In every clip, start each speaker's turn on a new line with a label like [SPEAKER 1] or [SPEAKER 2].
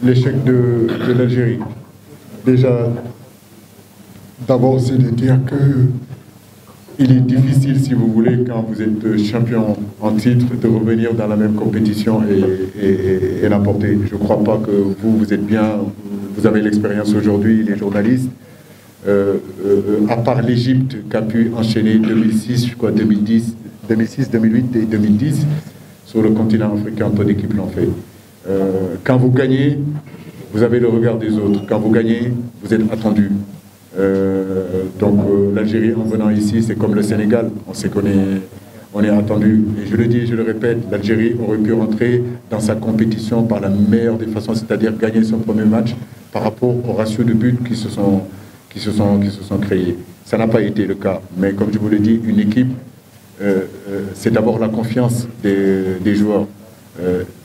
[SPEAKER 1] l'échec de l'Algérie. Déjà, d'abord, c'est de dire que il est difficile, si vous voulez, quand vous êtes champion en titre, de revenir dans la même compétition et l'emporter. Je ne crois pas que vous êtes bien, vous avez l'expérience aujourd'hui, les journalistes. À part l'Égypte qui a pu enchaîner 2006, je crois 2010, 2006, 2008 et 2010, sur le continent africain, peu d'équipes l'ont fait. Quand vous gagnez, vous avez le regard des autres. Quand vous gagnez, vous êtes attendu. L'Algérie, en venant ici, c'est comme le Sénégal. On sait on est attendu. Et je le dis et je le répète, l'Algérie aurait pu rentrer dans sa compétition par la meilleure des façons, c'est-à-dire gagner son premier match par rapport au ratio de buts qui se sont créés. Ça n'a pas été le cas. Mais comme je vous l'ai dit, une équipe, c'est d'abord la confiance des joueurs.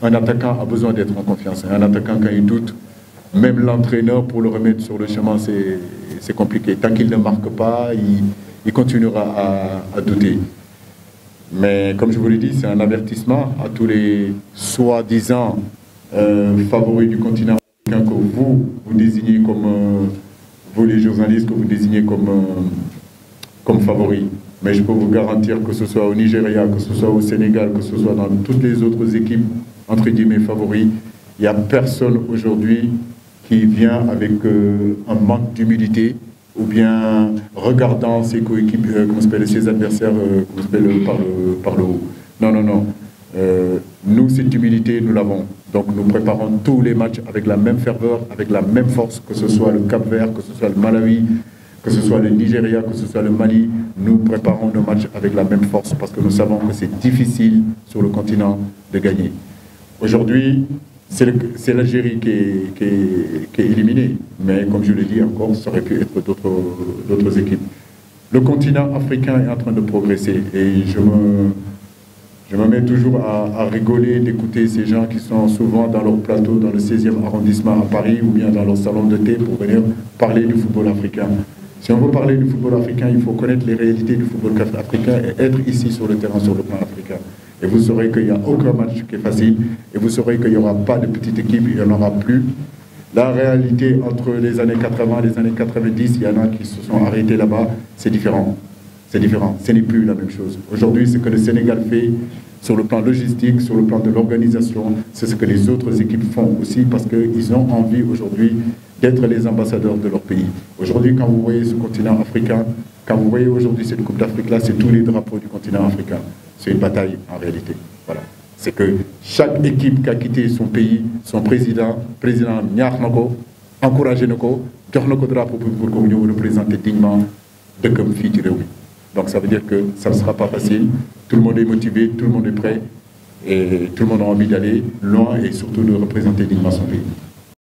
[SPEAKER 1] Un attaquant a besoin d'être en confiance. Un attaquant, quand il doute, même l'entraîneur, pour le remettre sur le chemin, c'est compliqué. Tant qu'il ne marque pas, il continuera à douter. Mais comme je vous l'ai dit, c'est un avertissement à tous les soi-disant favoris du continent africain que vous désignez comme, vous les journalistes, que vous désignez comme favoris. Mais je peux vous garantir que ce soit au Nigeria, que ce soit au Sénégal, que ce soit dans toutes les autres équipes, entre guillemets, favoris, il n'y a personne aujourd'hui qui vient avec un manque d'humilité ou bien regardant ses coéquipiers, ses adversaires par le haut. Non, non, non. Nous, cette humilité, nous l'avons. Donc nous préparons tous les matchs avec la même ferveur, avec la même force, que ce soit le Cap-Vert, que ce soit le Malawi, que ce soit le Nigeria, que ce soit le Mali. Nous préparons nos matchs avec la même force parce que nous savons que c'est difficile sur le continent de gagner. Aujourd'hui, c'est l'Algérie qui est éliminée. Mais comme je l'ai dit encore, ça aurait pu être d'autres équipes. Le continent africain est en train de progresser et je me mets toujours à rigoler d'écouter ces gens qui sont souvent dans leur plateau, dans le 16e arrondissement à Paris ou bien dans leur salon de thé pour venir parler du football africain. Si on veut parler du football africain, il faut connaître les réalités du football africain et être ici sur le terrain, sur le plan africain. Et vous saurez qu'il n'y a aucun match qui est facile et vous saurez qu'il n'y aura pas de petite équipe, il n'y en aura plus. La réalité entre les années 80 et les années 90, il y en a qui se sont arrêtés là-bas, c'est différent. C'est différent, ce n'est plus la même chose. Aujourd'hui, ce que le Sénégal fait sur le plan logistique, sur le plan de l'organisation, c'est ce que les autres équipes font aussi parce qu'ils ont envie aujourd'hui d'être les ambassadeurs de leur pays. Aujourd'hui, quand vous voyez ce continent africain, quand vous voyez aujourd'hui cette Coupe d'Afrique-là, c'est tous les drapeaux du continent africain. C'est une bataille en réalité. Voilà. C'est que chaque équipe qui a quitté son pays, son président Niakhnoko, encouragé Noko, Djornoko drapeau pour qu'on nous représente dignement de comme fille. Donc ça veut dire que ça ne sera pas facile. Tout le monde est motivé, tout le monde est prêt et tout le monde a envie d'aller loin et surtout de représenter dignement son pays.